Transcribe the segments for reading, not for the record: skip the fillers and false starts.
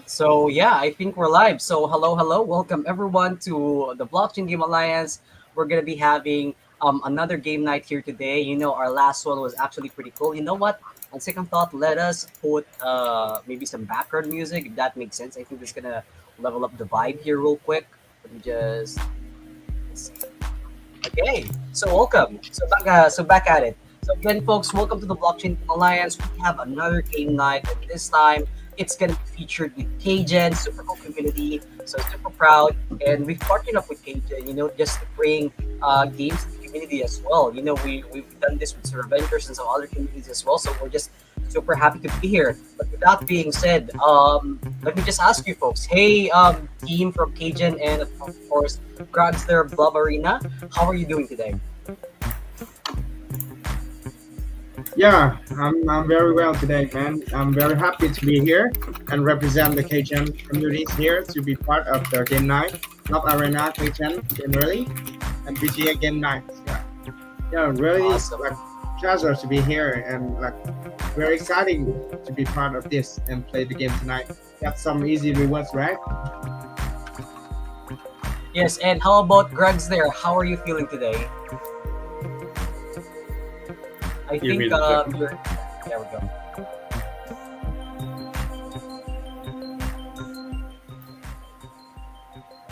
So yeah, I think we're live. So hello, welcome everyone to the Blockchain Game Alliance. We're gonna be having another game night here today. Our last one was actually pretty cool. You know what? On second thought, let us put maybe some background music if that makes sense. I think it's gonna level up the vibe here real quick. Let me just okay. So welcome. So back at it. So again, folks, welcome to the Blockchain Game Alliance. We have another game night, and this time it's gonna be featured with KGeN, super cool community. So super proud, and we've partnered up with KGeN, just to bring games to the community as well. We've done this with Sir Ventures and some other communities as well. So we're just super happy to be here. But with that being said, let me just ask you folks, hey, team from KGeN and of course Grog's there, Blob Arena, how are you doing today? Yeah, I'm very well today, man. I'm very happy to be here and represent the KGeN communities here to be part of the game night, Blob Arena, KGeN, Gamearly, and BGA game night. Yeah, really Awesome. like pleasure to be here and like very exciting to be part of this and play the game tonight. Got some easy rewards, right? Yes, and how about Greg's there? How are you feeling today? I You're think muted, Greg. you're. There we go.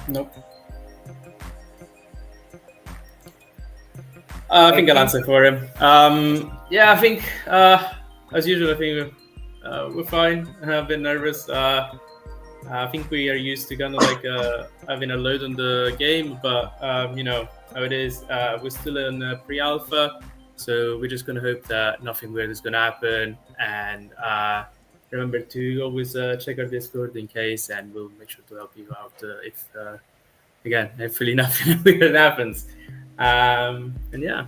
Nope. I think I'll answer for him. Yeah, I think as usual, I think we're fine. I've been nervous. I think we are used to kind of like having a load on the game, but you know how it is. We're still in pre-alpha, so we're just gonna hope that nothing weird is gonna happen. And remember to always check our Discord in case, and we'll make sure to help you out if again, hopefully nothing weird happens. And yeah,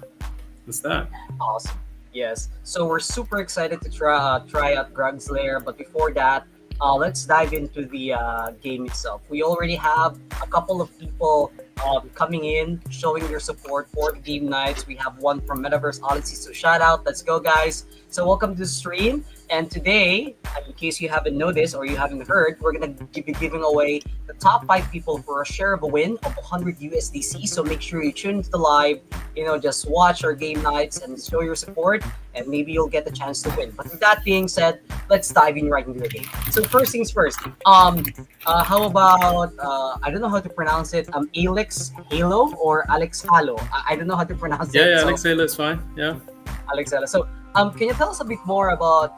that's that. Awesome. Yes. So we're super excited to try out Grug's Lair, but before that, let's dive into the game itself. We already have a couple of people coming in, showing their support for the game nights. We have one from Metaverse Odyssey, so shout out. Let's go, guys. So welcome to the stream. And today, in case you haven't noticed or you haven't heard, we're going to be giving away the top 5 people for a share of a win of 100 USDC. So make sure you tune into the live, just watch our game nights and show your support, and maybe you'll get the chance to win. But with that being said, let's dive in right into the game. So first things first, how about, I don't know how to pronounce it, Alex Halo or Alex Halo? I don't know how to pronounce it. Yeah, So, Alex Halo is fine. Yeah. Alex Halo. So can you tell us a bit more about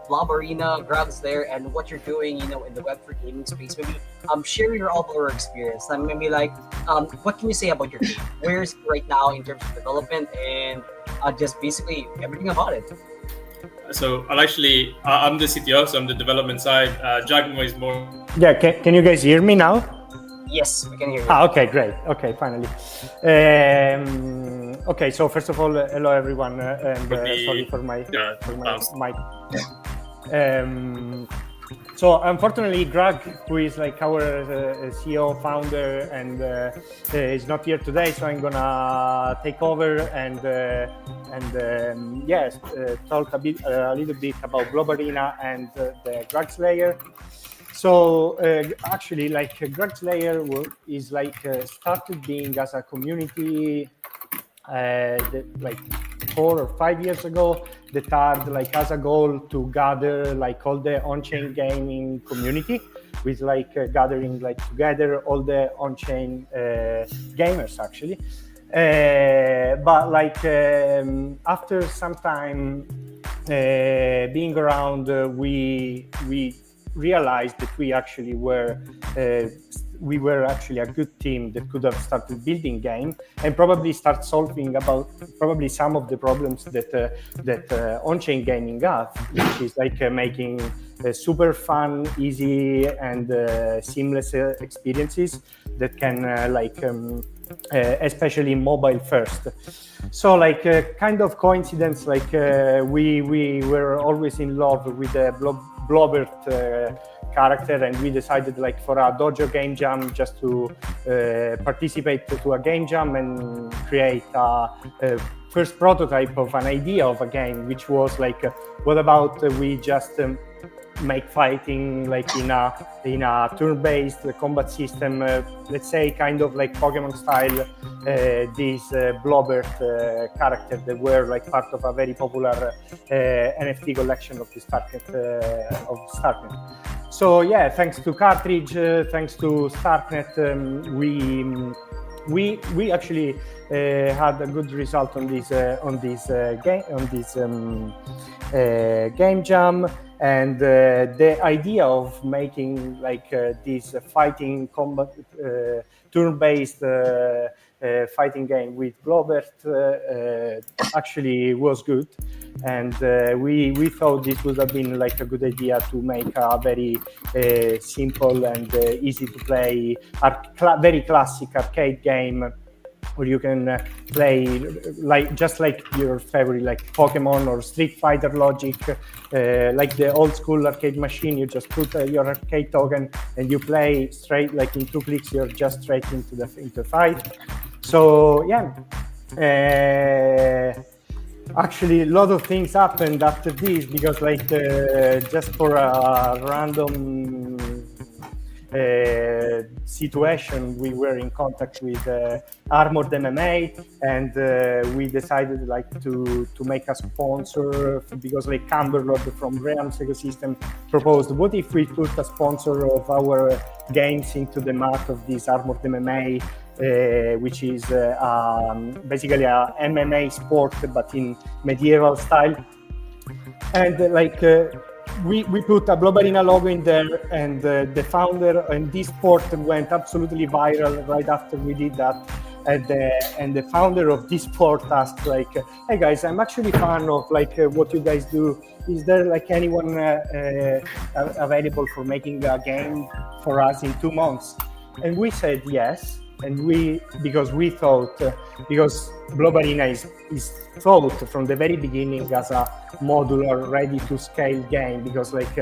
Blob Arena, Grabs there, and what you're doing, in the Web3 gaming space? Maybe share your overall experience. And maybe what can you say about your game? Where is it right now in terms of development and just basically everything about it? So I'll actually, I'm the CTO, so I'm the development side. Giacomo is more. Yeah, can you guys hear me now? Yes, we can hear you. Okay, great. Okay, finally. Okay, so first of all, hello everyone, and sorry for my mic. So unfortunately, Greg, who is like our CEO, founder, and is not here today, so I'm gonna take over and talk a little bit about Blob Arena and the Greg Slayer. So actually, like Greg Slayer is like started being as a community like 4 or 5 years ago, that had like as a goal to gather like all the on-chain gaming community, with like gathering like together all the on-chain gamers actually. But like after some time being around, we realized that we were actually a good team that could have started building game and probably start solving about probably some of the problems that on-chain gaming has, which is like making super fun, easy, and seamless experiences that can especially mobile first. So like kind of coincidence, like we were always in love with the Blobert character, and we decided like for a dojo game jam just to participate to a game jam and create a first prototype of an idea of a game, which was like what about we just make fighting like in a turn-based combat system, let's say kind of like Pokemon style, these Blobert characters that were like part of a very popular NFT collection of the Starknet. So yeah, thanks to Cartridge, thanks to Starknet, we actually had a good result on this game jam. And the idea of making like this fighting combat turn-based fighting game with Blobert actually was good, and we thought this would have been like a good idea to make a very simple and easy to play, very classic arcade game, where you can play like just like your favorite like Pokemon or Street Fighter logic, like the old school arcade machine. You just put your arcade token and you play straight, like in 2 clicks you're just straight into the fight. So yeah, actually a lot of things happened after this, because like just for a random situation, we were in contact with Armored MMA, and we decided like to make a sponsor, because like Camberlord from Realms ecosystem proposed, what if we put a sponsor of our games into the mat of this Armored MMA, which is basically a MMA sport but in medieval style. And like we put a Blob Arena logo in there, and the founder, and this sport went absolutely viral right after we did that. And the founder of this sport asked like, hey guys, I'm actually a fan of like what you guys do. Is there like anyone available for making a game for us in 2 months? And we said yes. And because we thought, because Blob Arena is thought from the very beginning as a modular, ready-to-scale game, because like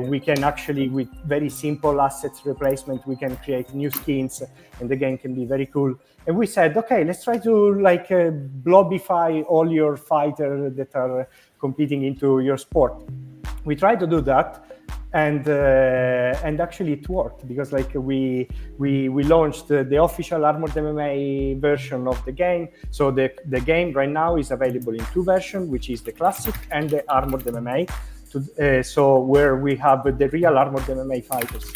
we can actually, with very simple assets replacement, we can create new skins, and the game can be very cool. And we said, okay, let's try to like blobify all your fighters that are competing into your sport. We tried to do that. And actually it worked, because like we launched the official Armored MMA version of the game. So the game right now is available in 2 versions, which is the classic and the Armored MMA. So where we have the real Armored MMA fighters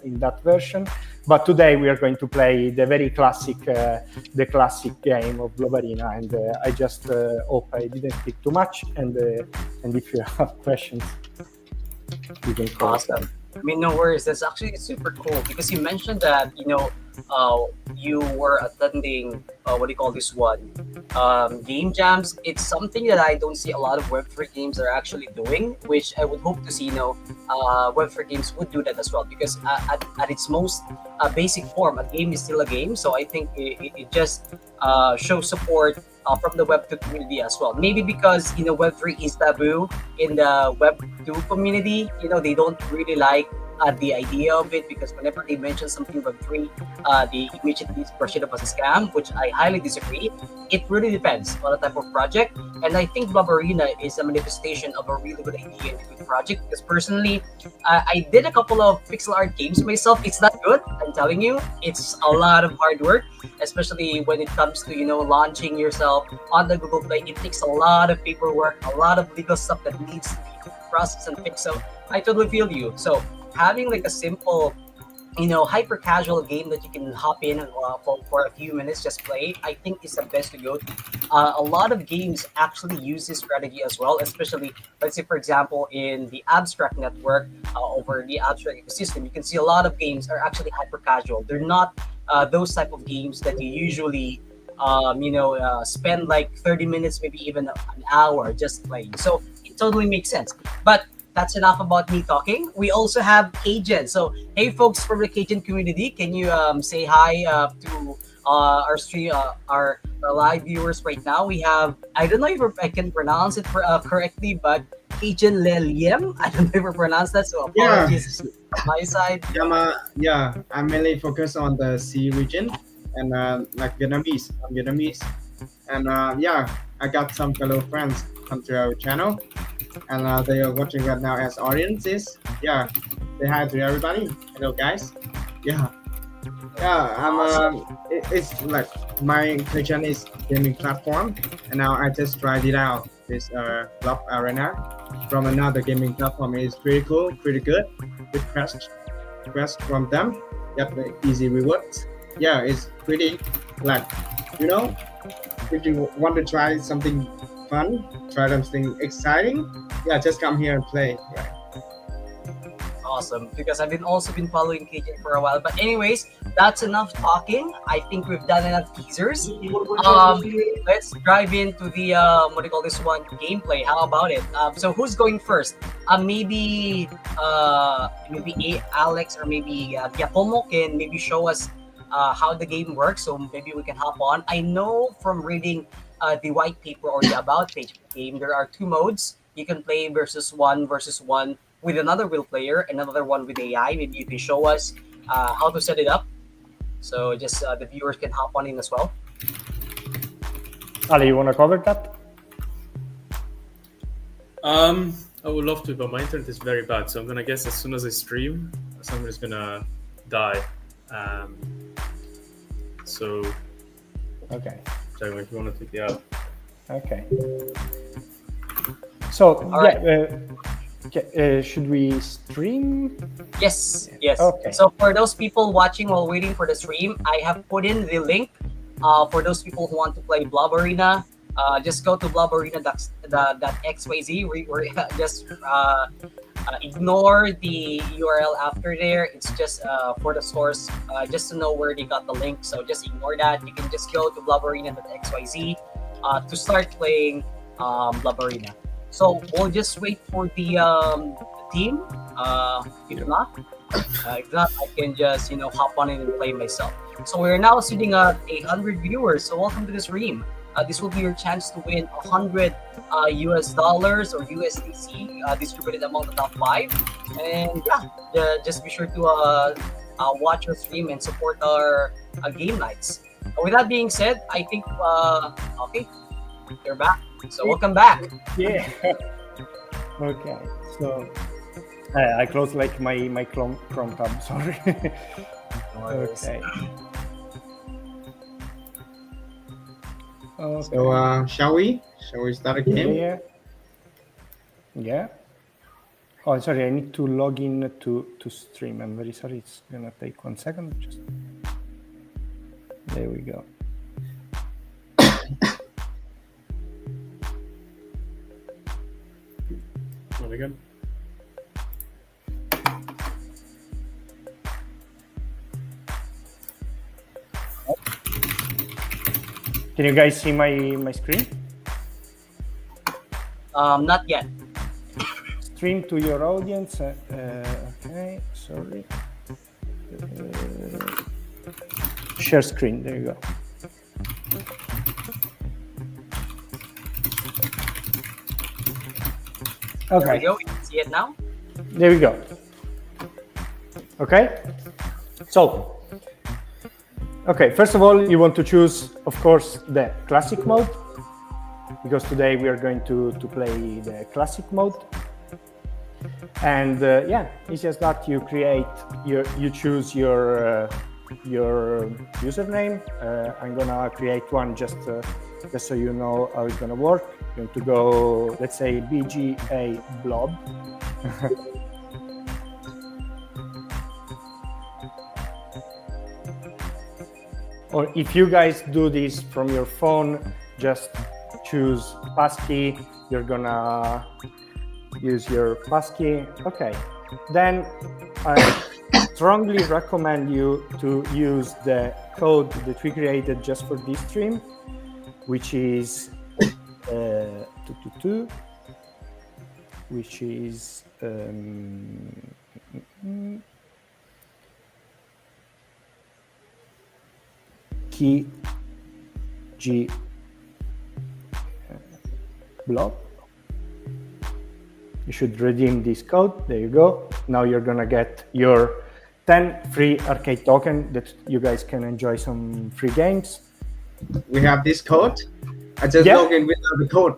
in that version. But today we are going to play the very classic game of Blob Arena. And I just hope I didn't speak too much. And if you have questions, you can call. Awesome. I mean, no worries. That's actually super cool, because you mentioned that you were attending what do you call this one, game jams. It's something that I don't see a lot of Web3 games are actually doing, which I would hope to see. Web3 games would do that as well, because at its most basic form, a game is still a game. So I think it just shows support from the Web2 community as well. Maybe because Web3 is taboo in the Web2 community. They don't really like the idea of it, because whenever they mention something Web3, they immediately brush it up as a scam, which I highly disagree. It really depends on the type of project, and I think Blob Arena is a manifestation of a really good idea and a good project. Because personally, I did a couple of pixel art games myself. It's not good, I'm telling you. It's a lot of hard work, especially when it comes to launching yourself on the Google Play. It takes a lot of paperwork, a lot of legal stuff that needs to be processed and fixed. So I totally feel you. So having like a simple hyper casual game that you can hop in for a few minutes, just play, I think is the best to go to. A lot of games actually use this strategy as well, especially, let's say, for example, in the abstract network, over the abstract ecosystem, you can see a lot of games are actually hyper casual. They're not those type of games that you usually spend like 30 minutes, maybe even an hour just playing. So it totally makes sense. But that's enough about me talking. We also have KGeN. So, hey, folks from the KGeN community, can you say hi to our stream, our live viewers right now? We have, I don't know if I can pronounce it correctly, but KGeN Leliem. I don't know if I pronounced that, so Yeah, apologies on my side. I'm mainly focused on the C region and like Vietnamese. I'm Vietnamese, and I got some fellow friends come to our channel, and they are watching right now as audiences. Yeah, say hi to everybody. Hello, guys. Yeah, I'm. It's like my kitchen is gaming platform, and now I just tried it out. This Blob Arena from another gaming platform. It's pretty cool, pretty good. With quest from them. Get the easy rewards. Yeah, it's pretty like you know if you want to try something fun, try something exciting, yeah, just come here and play. Right. Awesome, because I've been also been following KGeN for a while. But anyways, that's enough talking. I think we've done enough teasers. Let's dive into the what do you call this one, gameplay. How about it? So who's going first? Maybe Alex or maybe Giacomo can maybe show us how the game works. So maybe we can hop on. I know from reading the white paper or the about page of the game, there are two modes. You can play versus one with another real player and another one with AI. Maybe you can show us how to set it up, so just the viewers can hop on in as well. Ali, you want to cover that? I would love to, but my internet is very bad. So I'm gonna guess as soon as I stream, somebody's gonna die. So Okay. Jago, if you want to take it out. Okay. So right. Should we stream? Yes. Okay. So for those people watching while waiting for the stream, I have put in the link for those people who want to play Blob Arena. Just go to blobarena.xyz. We're just ignore the URL after there. It's just for the source, just to know where they got the link. So just ignore that. You can just go to blobarena.xyz to start playing Blob Arena. So we'll just wait for the team. If not, I can just hop on it and play myself. So we're now sitting at 800 viewers. So welcome to the stream. This will be your chance to win $100 US dollars or USDC distributed among the top 5. And just be sure to watch our stream and support our game nights. With that being said, I think okay, you're back. So welcome back. Yeah. Okay. So I closed like my Chrome tab. Sorry. Okay. So shall we start a game? Yeah. Oh, sorry, I need to log in to stream. I'm very sorry. It's gonna take 1 second. Just there we go. Very good. Can you guys see my screen? Not yet. Stream to your audience. Okay, sorry. Share screen. There you go. There Okay. we go. You can see it now. There we go. Okay, so okay, first of all, you want to choose, of course, the classic mode, because today we are going to play the classic mode. And yeah, it's just that you choose your username. I'm gonna create one just so you know how it's gonna work. You're going to go, let's say, BGA Blob. Or if you guys do this from your phone, just choose passkey. You're gonna use your passkey. Okay, then I strongly recommend you to use the code that we created just for this stream, which is 222, which is KGeN Blob. You should redeem this code. There you go. Now you're gonna get your 10 free arcade token that you guys can enjoy some free games. We have this code. I just log in without the code.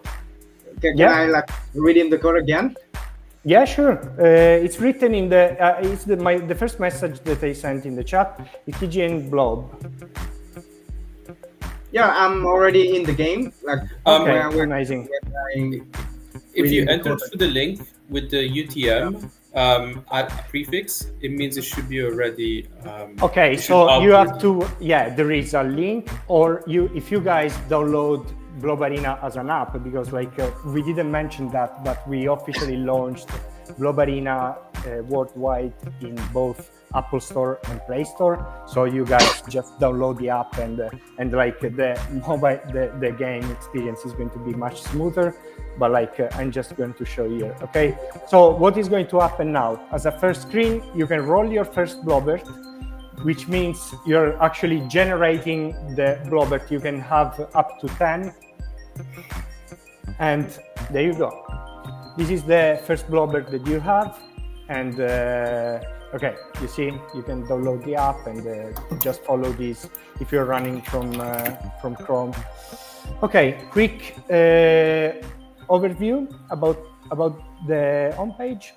Can I like redeem the code again? Yeah, sure. It's written in the it's the first message that I sent in the chat. It's KGeN Blob. Yeah, I'm already in the game. Like, okay, amazing. If you enter through the link with the UTM at prefix, it means it should be already. Okay, so you have to. Yeah, there is a link, or if you guys download Blob Arena as an app, because like we didn't mention that, but we officially launched Blob Arena worldwide in both Apple Store and Play Store. So you guys just download the app, and like the mobile, the game experience is going to be much smoother. But like I'm just going to show you. Okay, so what is going to happen now? As a first screen, you can roll your first Blobbert, which means you're actually generating the Blobbert. You can have up to 10. And there you go. This is the first Blobbert that you have. And okay, you see, you can download the app and just follow this if you're running from Chrome. Okay, quick overview about the homepage.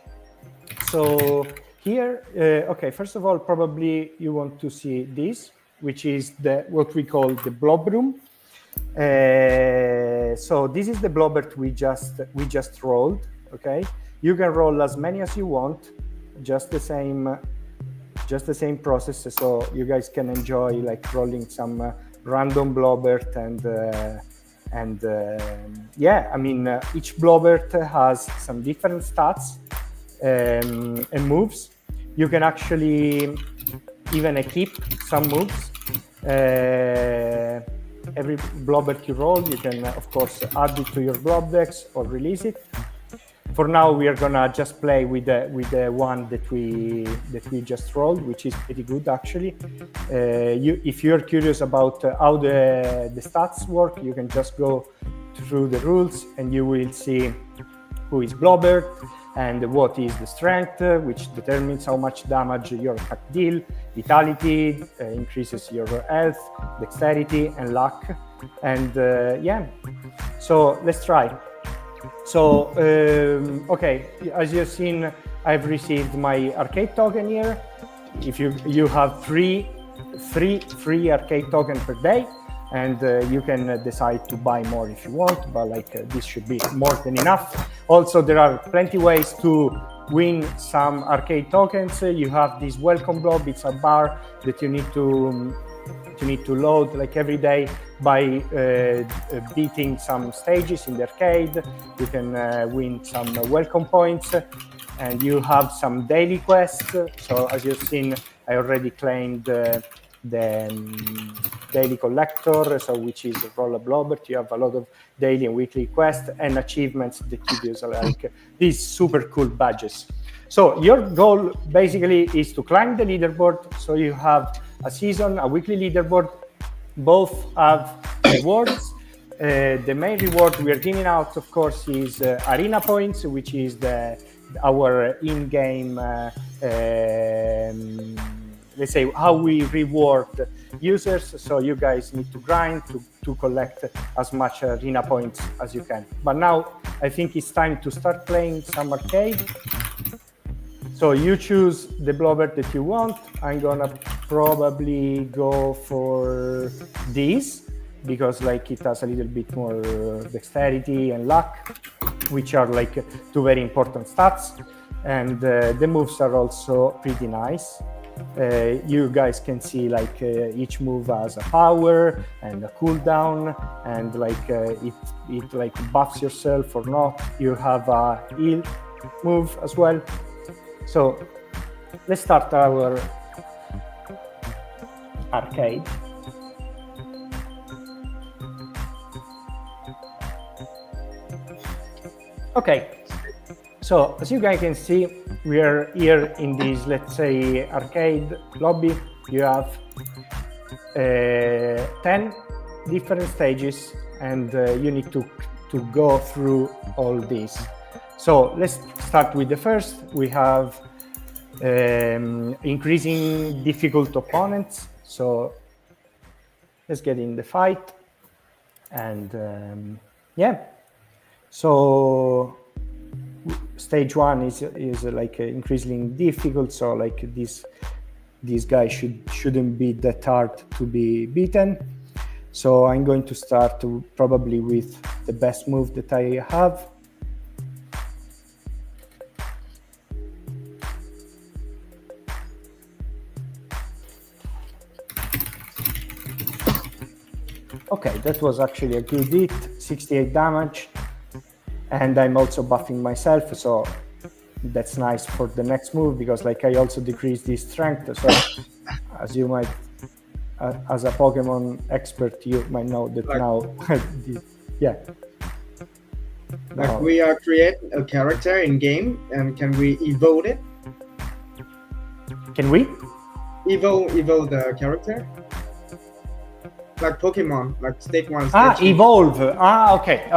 So here, okay, first of all, probably you want to see this, which is what we call the Blob room. So this is the Blobbert we just rolled. Okay, you can roll as many as you want, just the same process. So you guys can enjoy like rolling some random Blobbert and yeah, I mean each Blobbert has some different stats and moves. You can actually even equip some moves. Every Blobbert you roll, you can of course add it to your Blob decks or release it. For now, we are gonna just play with the one that we just rolled, which is pretty good actually. If you're curious about how the stats work, you can just go through the rules and you will see who is Blobbert and what is the strength, which determines how much damage your attack deal. Vitality increases your health, dexterity, and luck. And yeah, so let's try. So, okay, as you've seen, I've received my arcade token here. If you have three free arcade token per day, and you can decide to buy more if you want, but like this should be more than enough. Also, there are plenty ways to win some arcade tokens. You have this welcome blob. It's a bar that you need to load like every day by beating some stages in the arcade. You can win some welcome points, and you have some daily quests. So as you've seen, I already claimed the daily collector, so which is roll a Blobbert. You have a lot of daily and weekly quests and achievements that give you like these super cool badges. So your goal basically is to climb the leaderboard. So you have a season, a weekly leaderboard. Both have rewards. The main reward we are giving out, of course, is arena points, which is the our in-game, let's say, how we reward users. So you guys need to grind to collect as much arena points as you can. But now I think it's time to start playing some arcade. So you choose the blobber that you want. I'm gonna probably go for this because like it has a little bit more dexterity and luck, which are like two very important stats. And the moves are also pretty nice. You guys can see like each move has a power and a cooldown, and like it like buffs yourself or not. You have a heal move as well. So let's start our arcade. Okay, so as you guys can see, we are here in this, let's say, arcade lobby. You have 10 different stages, and you need to go through all these. So let's start with the first. We have increasing difficult opponents. So let's get in the fight. And yeah, so stage one is like increasingly difficult. So like this guy shouldn't be that hard to be beaten. So I'm going to start probably with the best move that I have. Okay, that was actually a good hit, 68 damage. And I'm also buffing myself, so that's nice for the next move because like I also decrease the strength. So as you might, as a Pokemon expert, you might know that like, now, yeah. Like we create a character in game, and can we evolve it? Can we? Evolve the character? Like Pokemon, like stage one. Evolve. Okay.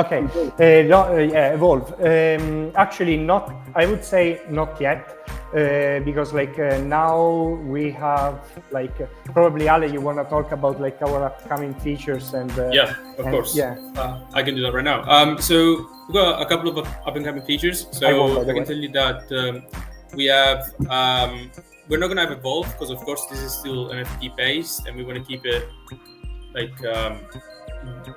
Evolve. Actually, not. I would say not yet, because like now we have like probably Ale, you want to talk about like our upcoming features and. Yeah, of course. Yeah. I can do that right now. So we've got a couple of up and coming features. So I can tell you that we have. We're not gonna have Evolve because of course this is still NFT based, and we want to keep it like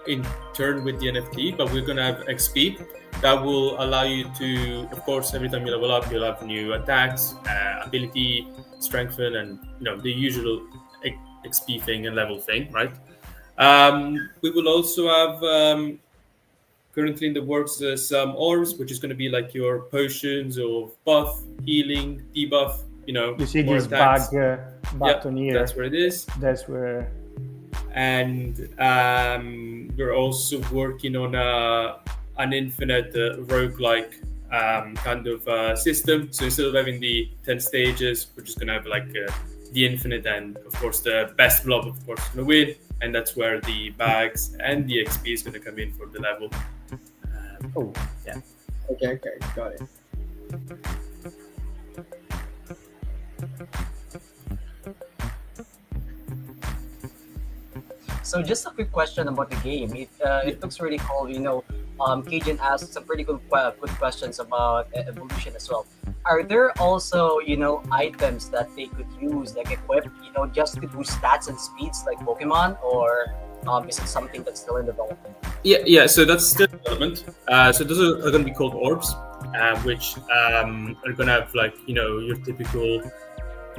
in turn with the NFT, but we're gonna have XP that will allow you to, of course, every time you level up, you'll have new attacks, ability, strengthen, and the usual XP thing and level thing, right? We will also have currently in the works some orbs, which is going to be like your potions of buff, healing, debuff. You see this button here. That's where it is. That's where. And we're also working on an infinite roguelike kind of system. So instead of having the 10 stages, we're just going to have like the infinite, and of course the best blob, of course, is going to win. And that's where the bags and the XP is going to come in for the level. Yeah. Okay, got it. So just a quick question about the game. It looks really cool. KGeN asked some pretty good questions about evolution as well. Are there also items that they could use, like equip, just to boost stats and speeds like Pokemon, or is it something that's still in development? Yeah. So that's still in development. So those are going to be called orbs, which are going to have like your typical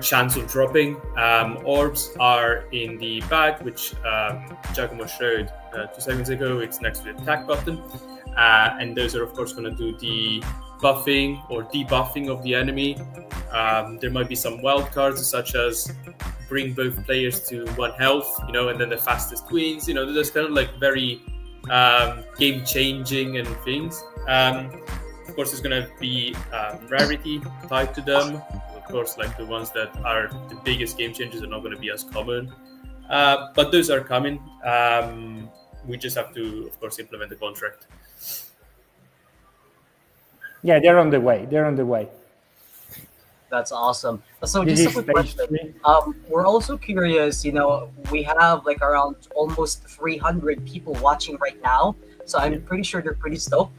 chance of dropping. Orbs are in the bag, which Giacomo showed 2 seconds ago. It's next to the attack button, and those are of course going to do the buffing or debuffing of the enemy. There might be some wild cards such as bring both players to 1 health, and then the fastest wins. There's kind of like very game changing and things. Of course, there's going to be rarity tied to them. Of course, like the ones that are the biggest game changers are not going to be as common, but those are coming. We just have to, of course, implement the contract. Yeah, they're on the way. They're on the way. That's awesome. So This just a is quick stage question. 3. We're also curious, we have like around almost 300 people watching right now. So I'm pretty sure they're pretty stoked.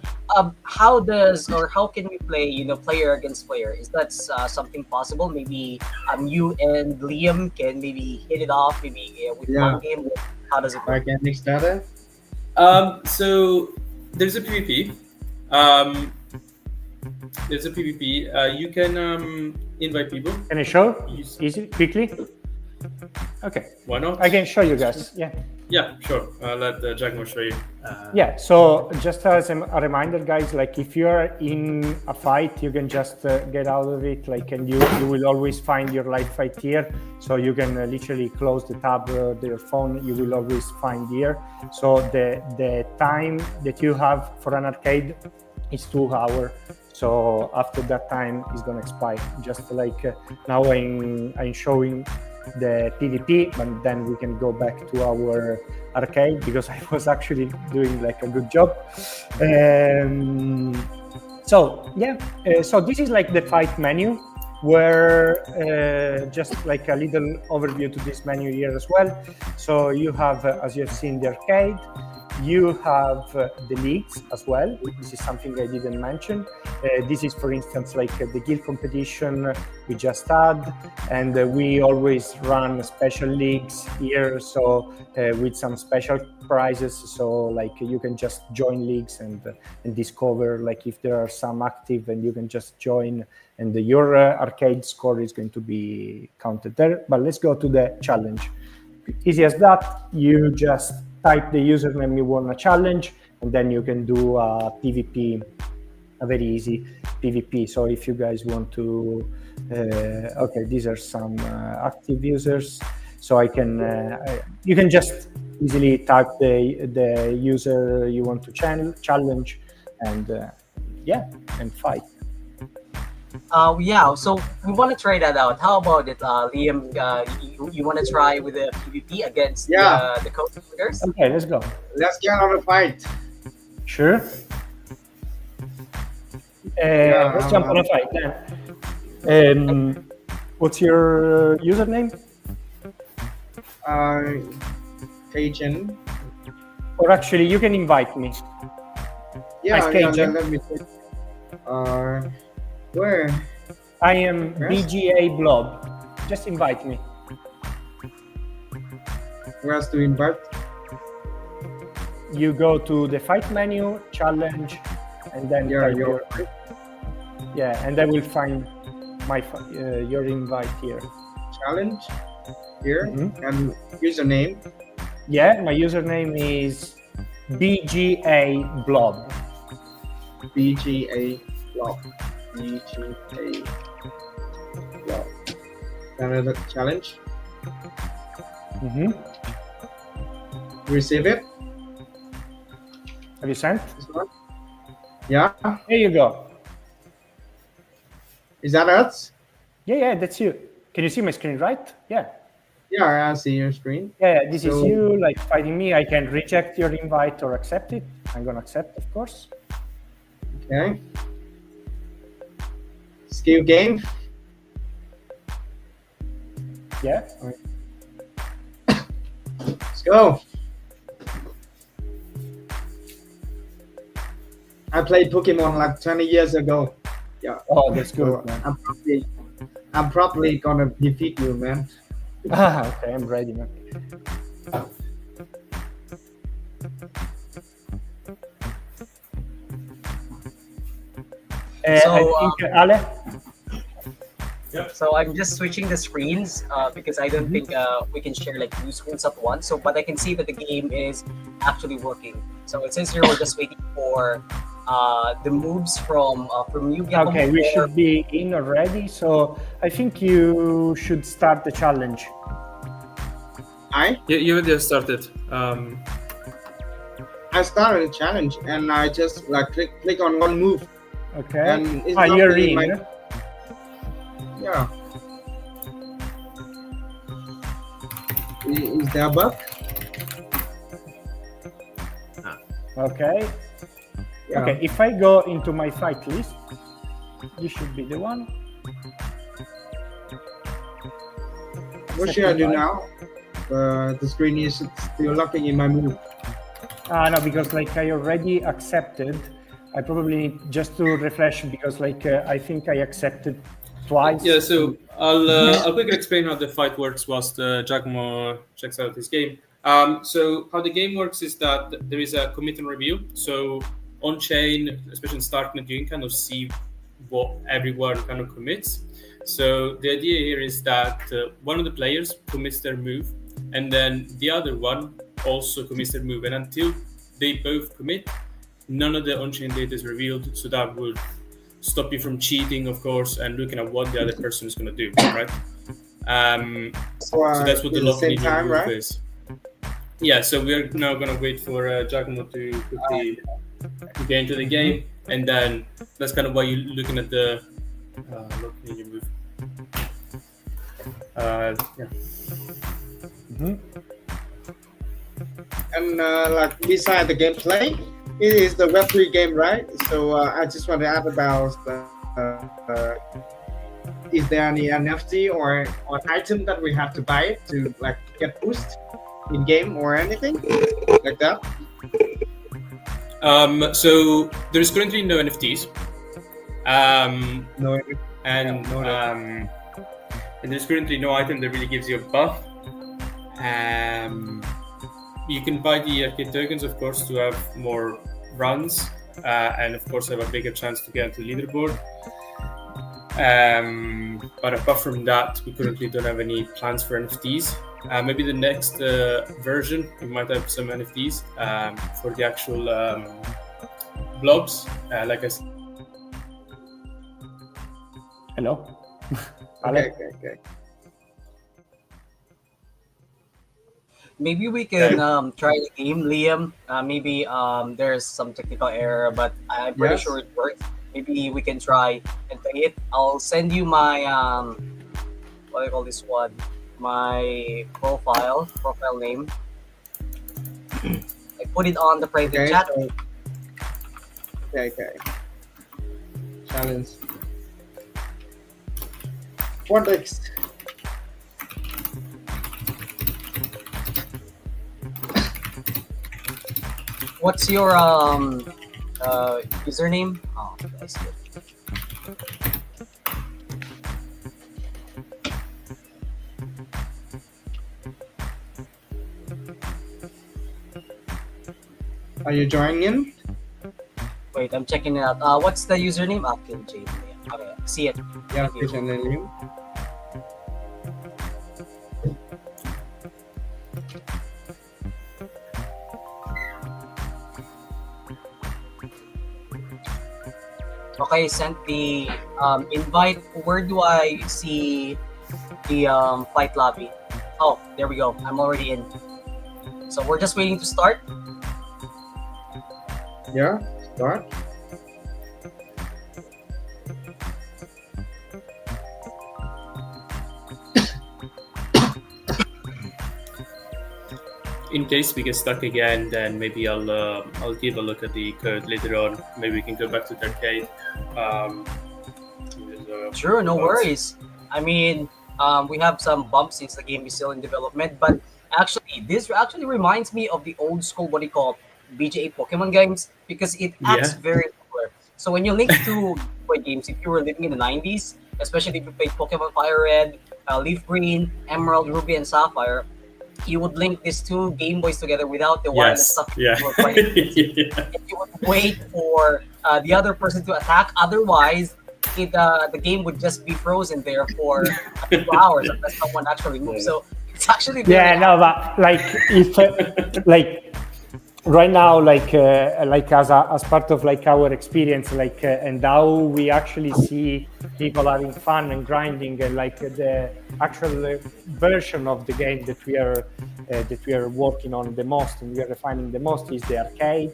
How can we play, player against player? Is that something possible? Maybe you and Liam can maybe hit it off, maybe with Yeah. one game. How does it I work? can next starter. So there's a PvP. You can invite people. Can I show? Use- Easy, quickly. Okay, Why not? I can show you guys. Yeah. Yeah, sure. I'll let Giacomo show you. Yeah, so just as a reminder, guys, like if you're in a fight, you can just get out of it, like, and you will always find your live fight here. So you can literally close the tab, your phone, you will always find here. So the time that you have for an arcade is 2 hours. So after that time is gonna expire. Just like now I'm showing the PvP, but then we can go back to our arcade because I was actually doing like a good job. So yeah, so this is like the fight menu, where just like a little overview to this menu here as well. So you have, as you have seen, the arcade. You have the leagues as well. This is something I didn't mention. This is, for instance, like the guild competition we just had, and we always run special leagues here. So with some special prizes. So like you can just join leagues and discover like if there are some active, and you can just join, and your arcade score is going to be counted there. But let's go to the challenge. Easy as that. You just type the username you want a challenge, and then you can do a PvP, a very easy PvP. So if you guys want to, okay, these are some active users. So I can, you can just easily type the user you want to challenge, and yeah, and fight. Yeah, so we want to try that out. How about it, Liam? You want to try with the PvP against the co-leaders? Okay, let's go. Let's get on the fight. Sure. Let's jump on a fight then. What's your username? KGeN. Or actually, you can invite me. Yeah, Nice, yeah, KGeN. let me check. Where? I am Yes. BGA Blob. Just invite me. Where else to invite? You go to the fight menu, challenge, and then Yeah, type your and I will find my your invite here. challenge here Mhm. and username. Yeah, my username is BGA Blob. BGA Blob. BGA Blob. Another challenge. Mm-hmm. Receive it. Have you sent? This one. Yeah. There you go. Is that us? Yeah, that's you. Can you see my screen, right? Yeah. Yeah, I see your screen. Yeah, this is So- you like fighting me. I can reject your invite or accept it. I'm gonna accept, of course. Okay. Skill game. Yeah. Let's go. I played Pokemon like 20 years ago. Yeah. Oh, that's good, So man. I'm probably gonna defeat you, man. Okay, I'm ready, man. So, I think, Ale? So I'm just switching the screens because I don't think we can share like two screens at once. So, but I can see that the game is actually working. So it says here we're just waiting for the moves from you. Giacomo, Okay, we or- should be in already. So I think you should start the challenge. You just started. I started a challenge and I just like click on one move. Okay. And it's You're not really in. my- Yeah. Is there a bug? Okay. Yeah. Okay, if I go into my fight list, this should be the one. What should I do now? The screen is still locking in my move. No, because like I already accepted. I probably need just to refresh because like I think I accepted twice. Yeah, so I'll quickly explain how the fight works whilst Giacomo checks out his game. So how the game works is that there is a commit and review. So on chain, especially in Starknet, you can kind of see what everyone kind of commits. So the idea here is that one of the players commits their move, and then the other one also commits their move. And until they both commit, none of the on-chain data is revealed. So that would stop you from cheating, of course, and looking at what the other person is going to do, right? So that's what the locking in your move right? is. Yeah, so we're now going to wait for Giacomo to quickly get into the game, and then that's kind of why you're looking at the locking in your move. Yeah. And like beside the gameplay, it is the Web3 game, right? So I just want to add about is there any NFT or item that we have to buy to like get boost in game or anything like that? So there's currently no NFTs. No. And there's currently no item that really gives you a buff. You can buy the arcade tokens, of course, to have more runs, and of course have a bigger chance to get into the leaderboard. But apart from that, we currently don't have any plans for NFTs. Maybe the next version, we might have some NFTs for the actual blobs. Like I said. Hello? Okay. Maybe we can try the game, Liam. Maybe there's some technical error, but I'm pretty sure it works. Maybe we can try and play it. I'll send you my what do I call this one? My profile name. I put it on the private chat. So, okay. Challenge. What next? What's your username? Oh, I see it. Are you joining in? Wait, I'm checking it out. What's the username? KGeN. Okay, see it. Yeah, Thank you. KGeN. Okay, sent the invite. Where do I see the fight lobby? Oh, there we go. I'm already in. So we're just waiting to start. Yeah, start. In case we get stuck again, then maybe I'll give a look at the code later on. Maybe we can go back to the arcade. Sure, no worries. I mean, we have some bumps since the game is still in development, but actually, this actually reminds me of the old school, what do you call, BGA Pokemon games, because it acts very similar. So when you link to Boy games, if you were living in the 90s, especially if you played Pokemon Fire Red, Leaf Green, Emerald, Ruby, and Sapphire, you would link these two Game Boys together without the wireless stuff. Yeah. And you would wait for the other person to attack. Otherwise, the game would just be frozen there for a few hours unless someone actually moves. So it's actually but like if like right now, like as part of like our experience, like and how we actually see people having fun and grinding, and like the actual version of the game that we are working on the most and we are refining the most is the arcade.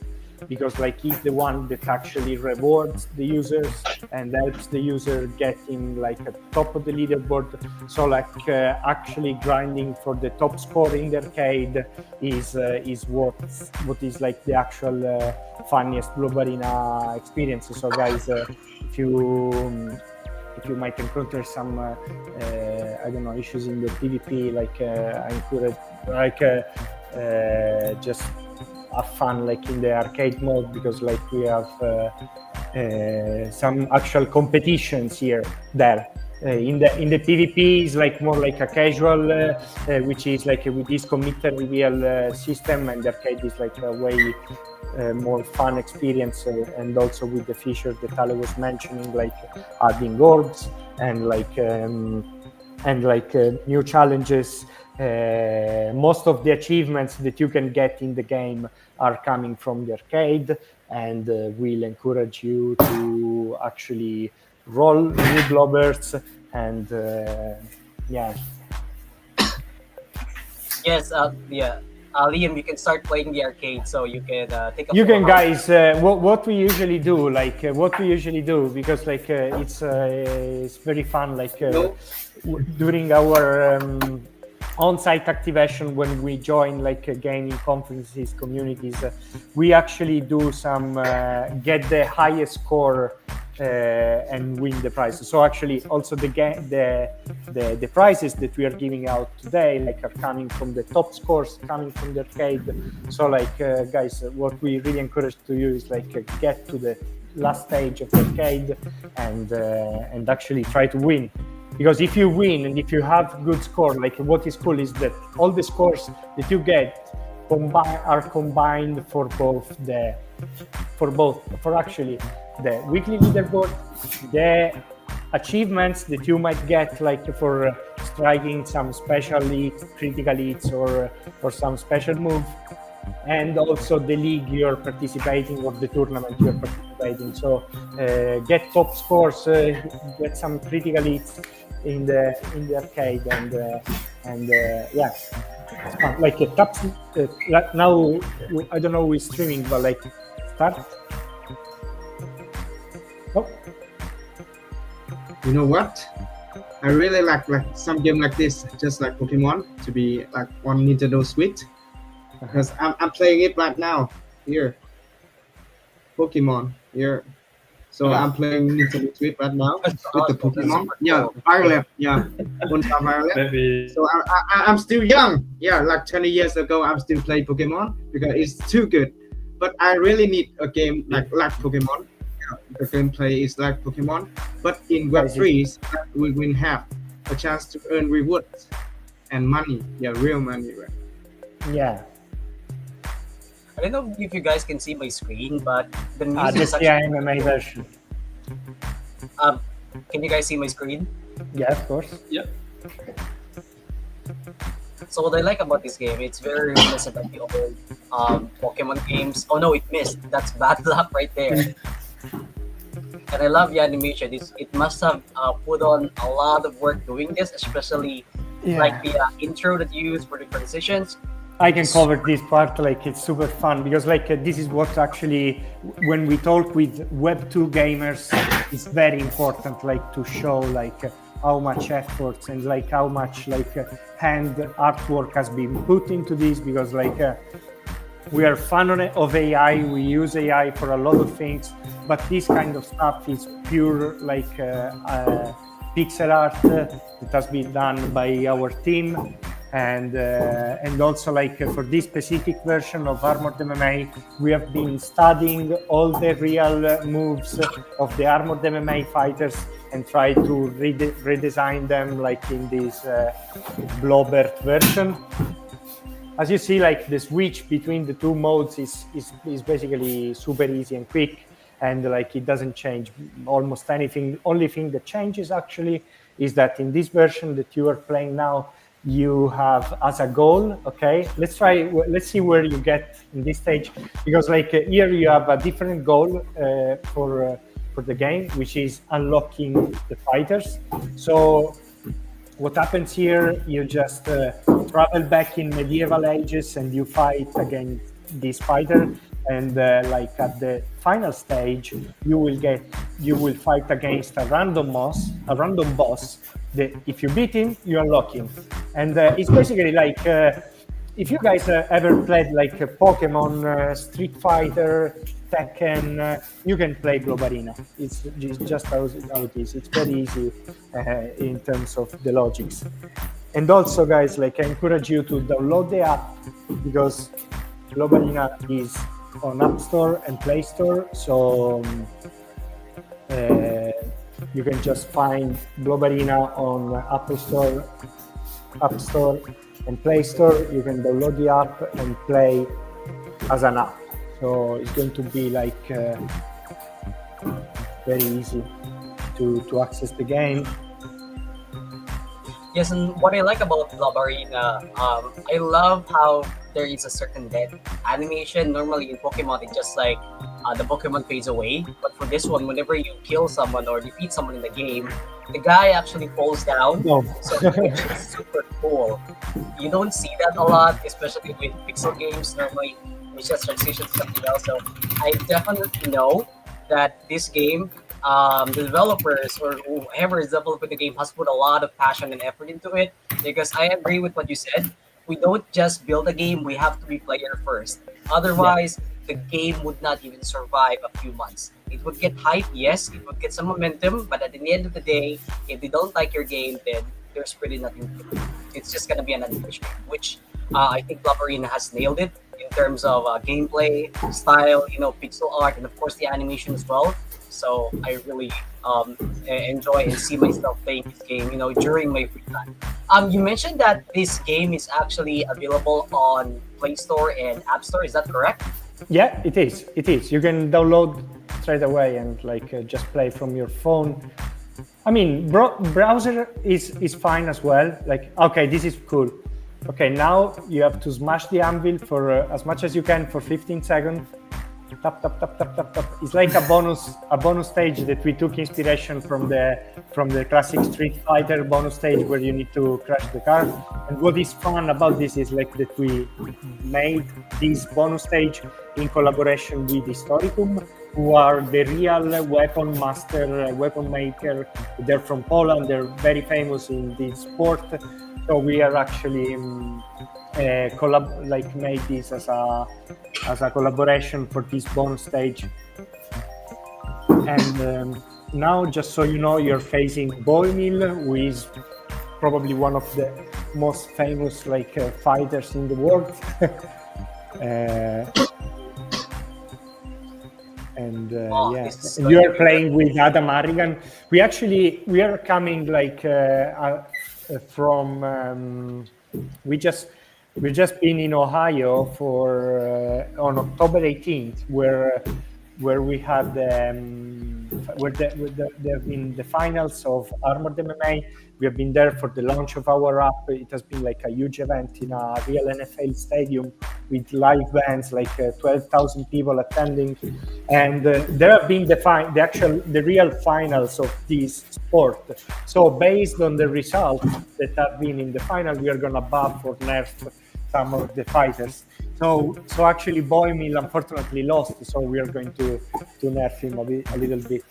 because like he's the one that actually rewards the users and helps the user getting like at top of the leaderboard. So like actually grinding for the top score in the arcade is what is like the actual funniest Blob Arena experience. So guys, if you might encounter some I don't know, issues in the PvP, like I encourage like just have fun like in the arcade mode, because like we have some actual competitions here there. In the PvP is like more like a casual, which is like with this commit and reveal system, and the arcade is like a way more fun experience, and also with the feature that Ale was mentioning, like adding orbs and like new challenges. Most of the achievements that you can get in the game are coming from the arcade, and we'll encourage you to actually roll new blobbers and yeah. Yes, yeah. Liam, you can start playing the arcade, so you can take a. You can, guys. What we usually do, because like it's very fun. Like during our on-site activation, when we join like gaming conferences, communities, we actually do some get the highest score and win the prizes. So actually, also the prizes that we are giving out today, like, are coming from the top scores, coming from the arcade. So like, guys, what we really encourage to you is like get to the last stage of the arcade and actually try to win. Because if you win and if you have good score, like what is cool is that all the scores that you get are combined for actually the weekly leaderboard, the achievements that you might get, like for striking some special hits, critical hits, or some special move, and also the league you're participating or the tournament you're participating. So get top scores, get some critical hits in the arcade, and yeah, it's fun. Like now, I don't know who is streaming, but like start. Oh. You know what? I really like some game like this, just like Pokemon, to be like on Nintendo Switch, because I'm playing it right now here. Pokemon here. So I'm playing Nintendo Switch right now with the Pokemon. Yeah, Violet. Yeah, Ultra Violet. Maybe. So I'm still young. Yeah, like 20 years ago, I'm still playing Pokemon because it's too good. But I really need a game like Pokemon. Yeah, the gameplay is like Pokemon, but in Web3, we will have a chance to earn rewards and money. Yeah, real money, right? Yeah. I don't know if you guys can see my screen, but the music is actually... MMA version. Can you guys see my screen? Yeah, of course. Yeah. So what I like about this game, it's very reminiscent of the old Pokemon games. Oh no, it missed. That's bad luck right there. And I love the animation. It must have put on a lot of work doing this, especially like the intro that you use for the transitions. I can cover this part, like it's super fun, because like this is what actually, when we talk with Web2 gamers, it's very important, like to show like how much effort and like how much like hand artwork has been put into this, because like we are fan of AI, we use AI for a lot of things, but this kind of stuff is pure like pixel art that has been done by our team. And also like for this specific version of Armored MMA, we have been studying all the real moves of the Armored MMA fighters and try to redesign them like in this Blob version. As you see, like the switch between the two modes is basically super easy and quick, and like it doesn't change almost anything. Only thing that changes actually is that in this version that you are playing now, you have as a goal, okay, let's see where you get in this stage, because like here you have a different goal for the game, which is unlocking the fighters. So what happens here, you just travel back in medieval ages and you fight against this fighter. and like at the final stage, you will fight against a random boss. That if you beat him, you unlock him, and it's basically like. If you guys ever played like Pokemon, Street Fighter, Tekken, you can play Blob Arena. It's just how it is. It's very easy in terms of the logics. And also, guys, like I encourage you to download the app because Blob Arena is on App Store and Play Store. So you can just find Blob Arena on App Store and Play Store. You can download the app and play as an app. So it's going to be like very easy to access the game. Yes, and what I like about Blob Arena, I love how there is a certain death animation. Normally in Pokemon, it's just like the Pokemon fades away. But for this one, whenever you kill someone or defeat someone in the game, the guy actually falls down. No. So which is super cool. You don't see that a lot, especially with pixel games. Normally, it's just transition to something else. So I definitely know that this game, the developers or whoever is developing the game has put a lot of passion and effort into it. Because I agree with what you said. We don't just build a game; we have to be player first. Otherwise, the game would not even survive a few months. It would get hype, yes, it would get some momentum, but at the end of the day, if they don't like your game, then there's pretty nothing to do. It's just gonna be an unfinished game, which I think Blob Arena has nailed it in terms of gameplay, style, pixel art, and of course the animation as well. So I really enjoy and see myself playing this game, during my free time. You mentioned that this game is actually available on Play Store and App Store. Is that correct? Yeah, it is. It is. You can download straight away and like just play from your phone. I mean, browser is fine as well. Like, okay, this is cool. Okay, now you have to smash the anvil for as much as you can for 15 seconds. Tap tap tap tap tap tap. It's like a bonus stage that we took inspiration from the classic Street Fighter bonus stage where you need to crash the car. And what is fun about this is like that we made this bonus stage in collaboration with Historicum, who are the real weapon master, weapon maker. They're from Poland. They're very famous in this sport. So we are actually made this as a collaboration for this bonus stage. And now, just so you know, you're facing Boimil, who is probably one of the most famous fighters in the world. And you are playing with Adam Arrigan. We are coming from we've just been in Ohio for on October 18th, where we had where there have been the finals of Armored MMA. We have been there for the launch of our app. It has been like a huge event in a real NFL stadium with live bands, 12,000 people attending, and there have been the real finals of this sport. So based on the results that have been in the final, we are gonna buff or nerf some of the fighters. So actually Boimil unfortunately lost, so we are going to nerf him a little bit.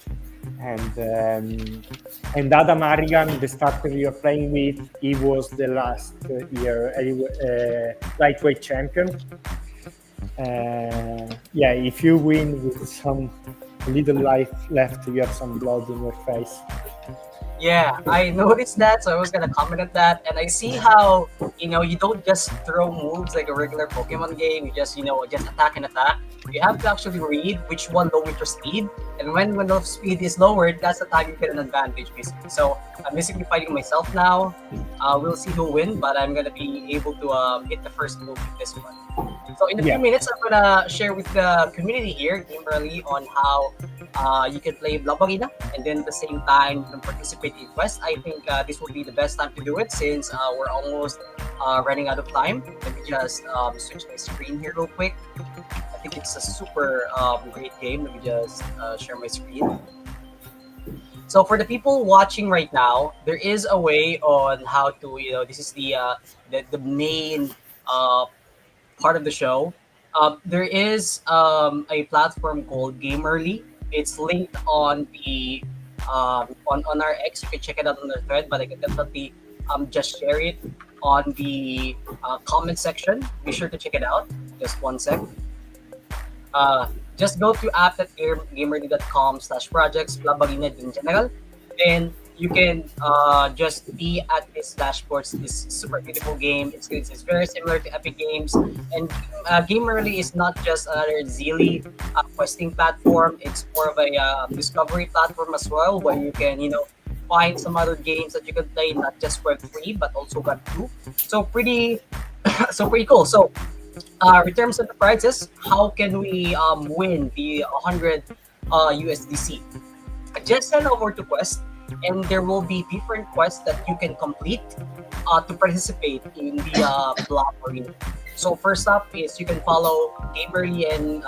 And Adam Arrigan, the starter you're playing with, he was the last year lightweight champion. If you win with some little life left, you have some blood in your face. Yeah, I noticed that, so I was gonna comment on that. And I see how you don't just throw moves like a regular Pokemon game. You just just attack and attack. You have to actually read which one lowers your speed, and when the speed is lowered, that's the time you get an advantage, basically. So I'm basically fighting myself now. We'll see who wins, but I'm gonna be able to hit the first move with this one. So in a few minutes, I'm gonna share with the community here, Gamearly, on how you can play Blob Arena, and then at the same time you can participate in Quest. I think this will be the best time to do it since we're almost running out of time. Let me just switch my screen here real quick. I think it's a super great game. Let me just share my screen. So for the people watching right now, there is a way on how to, this is the main part of the show. There is a platform called Gamearly. It's linked on the on our X. You can check it out on the thread, but I can definitely just share it on the comment section. Be sure to check it out. Just one sec. Just go to app.gamerly.com/projects, Blabarina in general. Then you can just be at this dashboard. This super beautiful game. It's very similar to Epic Games. And Gamerly is not just another Zeely questing platform. It's more of a discovery platform as well, where you can, find some other games that you can play, not just Web3, but also Web2. So pretty, so pretty cool. So in terms of the prizes, how can we win the 100 USDC? Just head over to Quest, and there will be different quests that you can complete to participate in the Blob Arena. So first up is you can follow Gamearly and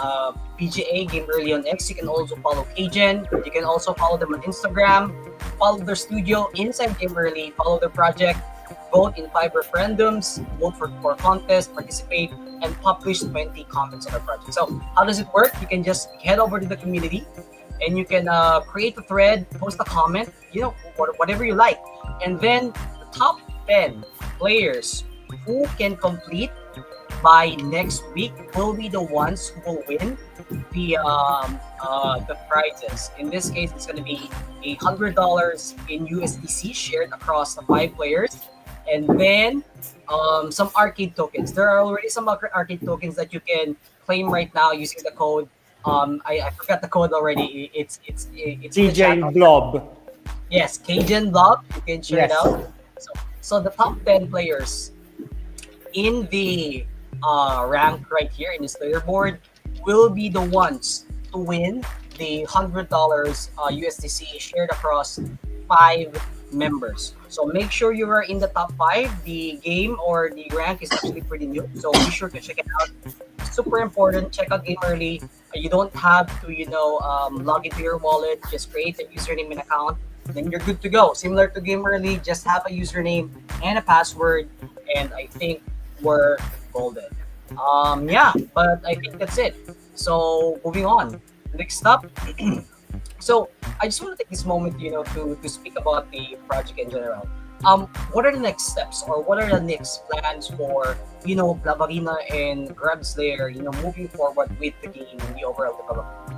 BGA, Gamearly on X. You can also follow KGeN. You can also follow them on Instagram. Follow their studio inside Gamearly. Follow their project. Vote in 5 referendums. Vote for contests. Participate and publish 20 comments on their project. So how does it work? You can just head over to the community, and you can create a thread, post a comment, whatever you like. And then the top 10 players who can complete by next week will be the ones who will win the prizes. In this case, it's going to be $100 in USDC shared across the 5 players, and then some arcade tokens. There are already some arcade tokens that you can claim right now using the code. I forgot the code already. It's KGeN Blob. Yes, KGeN Blob. You can share it Yes. out. So the top 10 players in the rank right here in this leaderboard will be the ones to win the $100 USDC shared across 5 members. So make sure you are in the top 5. The game or the rank is actually pretty new, so be sure to check it out. Super important. Check out Gamearly. You don't have to, log into your wallet. Just create a username and account, then you're good to go. Similar to Gamearly, just have a username and a password, and I think we're golden. Yeah, but I think that's it. So moving on. Next up. So I just want to take this moment, to speak about the project in general. What are the next steps, or what are the next plans for, Blabarina and Grubslayer, moving forward with the game and the overall development?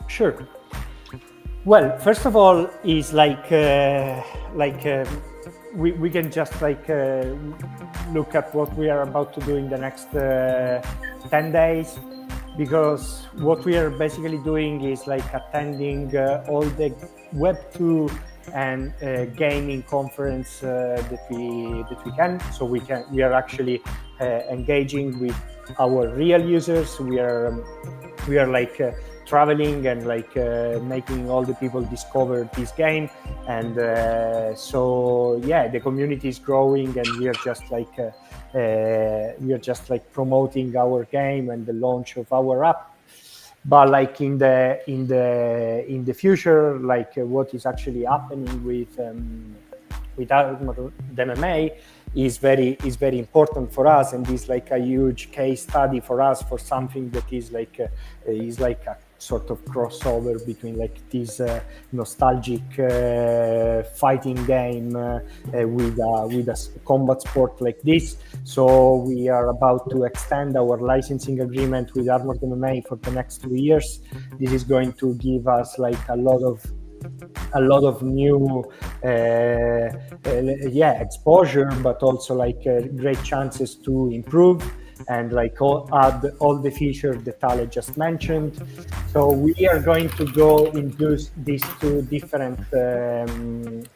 Sure. Well, first of all, is we can just look at what we are about to do in the next 10 days, because what we are basically doing is attending all the Web2 and gaming conference that we can. So we are actually engaging with our real users. We are traveling and making all the people discover this game, and so yeah, the community is growing, and we are just promoting our game and the launch of our app. But in the future, what is actually happening with Armored MMA is very important for us, and is a huge case study for us for something that is a sort of crossover between this nostalgic fighting game with a combat sport like this. So we are about to extend our licensing agreement with Armored MMA for the next 2 years. This is going to give us a lot of new exposure, but also great chances to improve and add all the features that Ale just mentioned. So we are going to go into these 2 different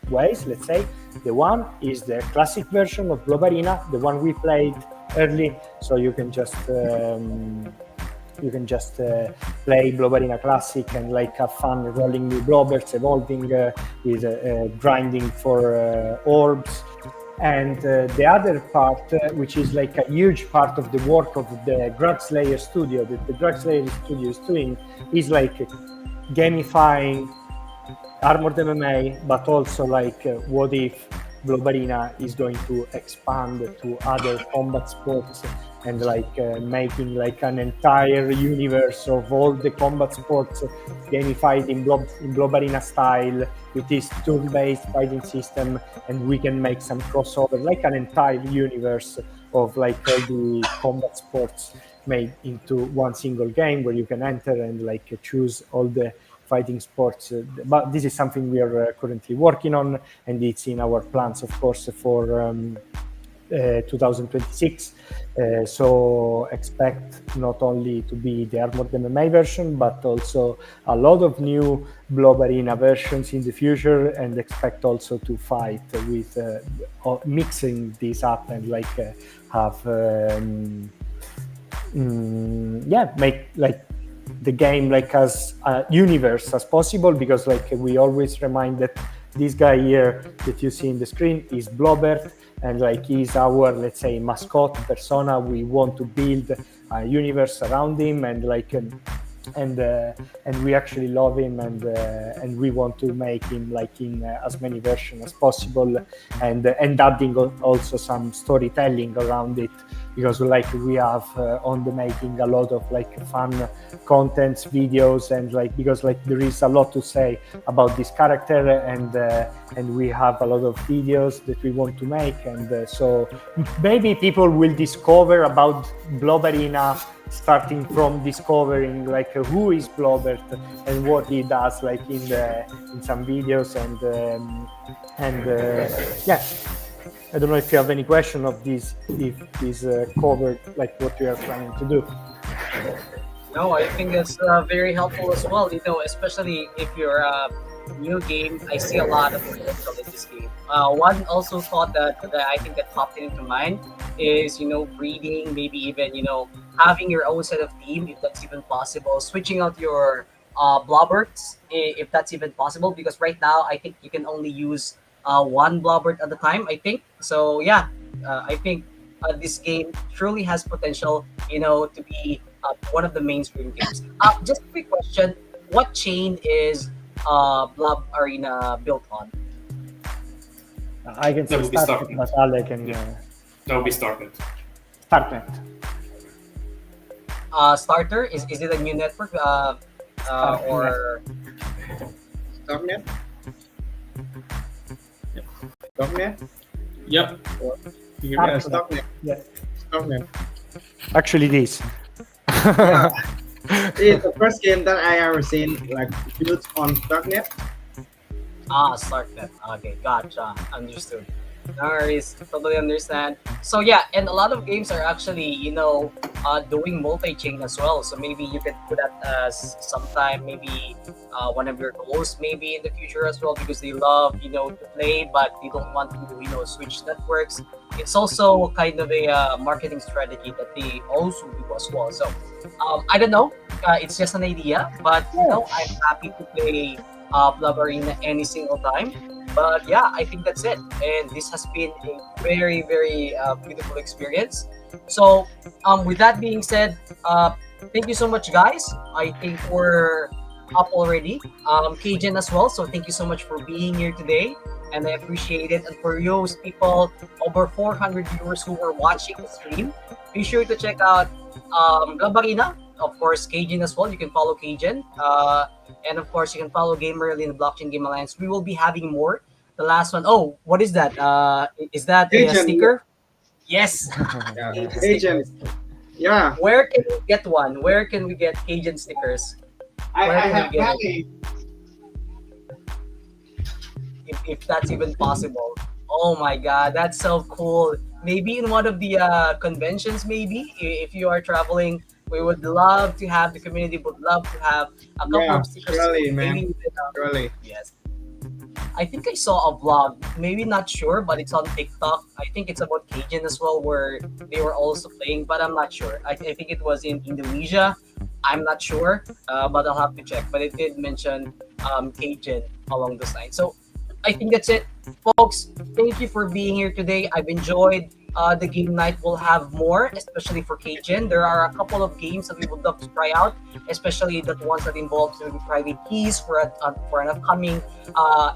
ways, let's say. The one is the classic version of Blob Arena, the one we played early, so you can just play Blob Arena Classic and have fun rolling new blobbers, evolving with grinding for orbs. And the other part, which is a huge part of the work of the Grubslayer studio, that the Grubslayer studio is doing, is gamifying Armored MMA, but also what if Blob Arena is going to expand to other combat sports and making like an entire universe of all the combat sports gamified in Blob Arena style with this turn-based fighting system, and we can make some crossover, like an entire universe of like all the combat sports made into one single game where you can enter and like choose all the fighting sports. But this is something we are currently working on, and it's in our plans, of course, for 2026. So expect not only to be the Armored MMA version, but also a lot of new Blob Arena versions in the future, and expect also to fight with mixing this up and like have make like the game like as a universe as possible, because like we always remind that this guy here that you see in the screen is Blobert, and like he's our, let's say, mascot persona. We want to build a universe around him, and like and we actually love him, and we want to make him like in as many versions as possible, and adding also some storytelling around it, because like we have on the making a lot of like fun contents, videos, and like because like there is a lot to say about this character, and we have a lot of videos that we want to make, and so maybe people will discover about Blob Arena, starting from discovering like who is Blobert and what he does, like in some videos, and yeah. I don't know if you have any question of this, if this covered like what you are planning to do. No, I think that's very helpful as well. You know, especially if you're a new game, I see a lot of potential in this game. One also thought that I think that popped into mind is, you know, breeding, maybe even, you know, having your own set of team, if that's even possible, switching out your Blobberts, if that's even possible, because right now I think you can only use one Blobbert at a time, I think. So yeah, I think this game truly has potential, you know, to be one of the mainstream games. Just a quick question: what chain is Blob Arena built on? I can say That would be start, Starknet. but Ale can That would be Starknet. Starknet. Starter, is it a new network or Stocknet? Stocknet? Yep. You hear me? Yeah, Stocknet. Yeah. Stocknet. Actually, this. It's the first game that I ever seen like built on Stocknet. StarkNet? Okay, gotcha, understood. No worries, totally understand. So yeah, and a lot of games are actually, you know, doing multi-chain as well. So maybe you could put that as sometime, maybe one of your goals, maybe in the future as well, because they love, you know, to play, but they don't want to, you know, switch networks. It's also kind of a marketing strategy that they also do as well. So I don't know, it's just an idea, but you know, I'm happy to play Blob Arena any single time. But yeah, I think that's it. And this has been a very, very beautiful experience. So with that being said, thank you so much, guys. I think we're up already. KGeN as well. So thank you so much for being here today. And I appreciate it. And for those people, over 400 viewers who were watching the stream, be sure to check out Blob Arena. Of course, KGeN as well. You can follow KGeN. And of course, you can follow Gamearly in the Blockchain Game Alliance. We will be having more. The last one, oh, what is that? Is that a Agent. sticker? Yes. Yeah. KGeN Agent. stickers. Yeah. Where can we get one? Where can we get KGeN stickers? I Where can have we get it? plenty. If that's even possible. Oh my God, that's so cool. Maybe in one of the conventions, maybe if you are traveling, we would love to have the community. Would love to have a couple Yeah, of stickers. surely, man. Maybe even, Really. yes. I think I saw a vlog, maybe not sure, but it's on TikTok. I think it's about KGeN as well, where they were also playing, but I'm not sure. I think it was in Indonesia. I'm not sure, but I'll have to check. But it did mention KGeN along the line. So I think that's it, folks. Thank you for being here today. I've enjoyed the game night. We'll have more, especially for KGeN. There are a couple of games that we would love to try out, especially the ones that involve maybe private keys for an upcoming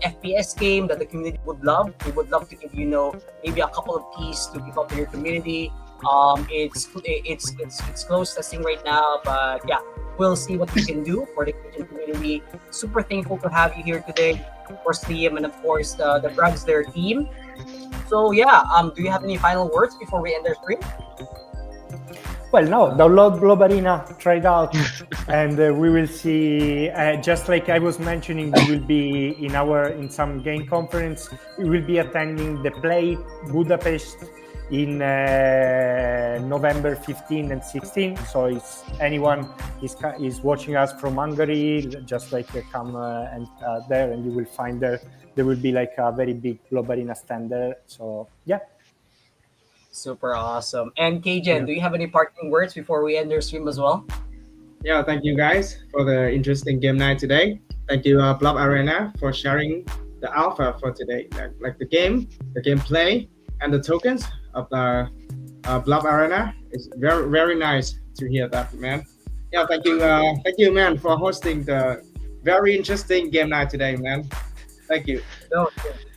FPS game that the community would love. We would love to give, you know, maybe a couple of keys to give up to your community. It's closed testing right now, but yeah, we'll see what we can do for the Kitchen community. Super thankful to have you here today. Of course, Liam, and of course the Brags their team. So yeah, do you have any final words before we end our stream? Well, no, download Blob Arena, try it out, and we will see. Just like I was mentioning, we will be in some game conference. We will be attending the Play Budapest in November 15 and 16. So if anyone is watching us from Hungary, just like come and there, and you will find there will be like a very big Blob Arena stand there. So yeah. Super awesome. And KGeN, do you have any parting words before we end our stream as well? Yeah, thank you guys for the interesting game night today. Thank you, Blob Arena, for sharing the alpha for today, like the gameplay, and the tokens of the Blob Arena. It's very, very nice to hear that, man. Yeah, thank you, man, for hosting the very interesting game night today, man. Thank you.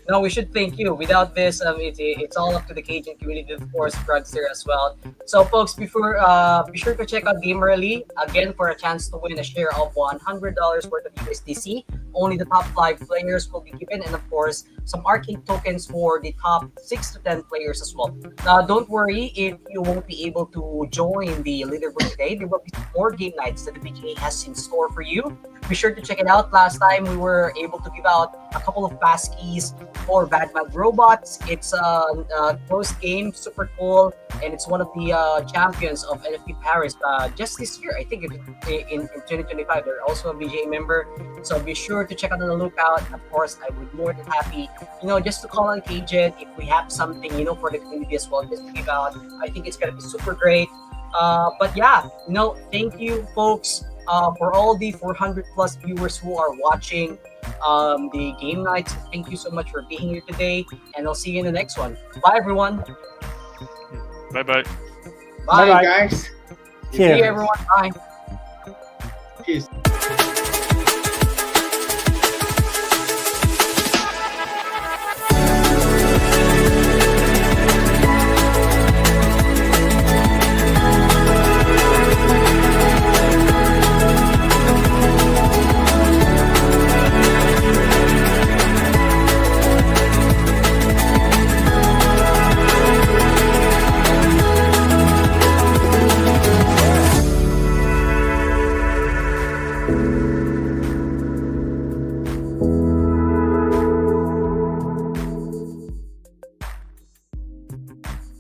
No, we should thank you. Without this, it's all up to the KGeN community, of course, Drugs there as well. So, folks, be sure to check out Gamearly again for a chance to win a share of $100 worth of USDC. Only the top 5 players will be given, and of course, some arcade tokens for the top 6 to 10 players as well. Now, don't worry if you won't be able to join the leaderboard today. There will be more game nights that the BGA has in store for you. Be sure to check it out. Last time we were able to give out a couple of pass keys for Bad Mad Robots. It's a closed game, super cool, and it's one of the champions of NFT Paris just this year. I think in 2025 they're also a BGA member. So be sure to check out on the lookout. Of course, I would be more than happy, just to call on KGeN if we have something, for the community as well, just to give out. I think it's gonna be super great. But yeah, thank you, folks. For all the 400 plus viewers who are watching the game nights, thank you so much for being here today, and I'll see you in the next one. Bye, everyone. Bye-bye. Bye, guys. See you, everyone. Bye. Peace.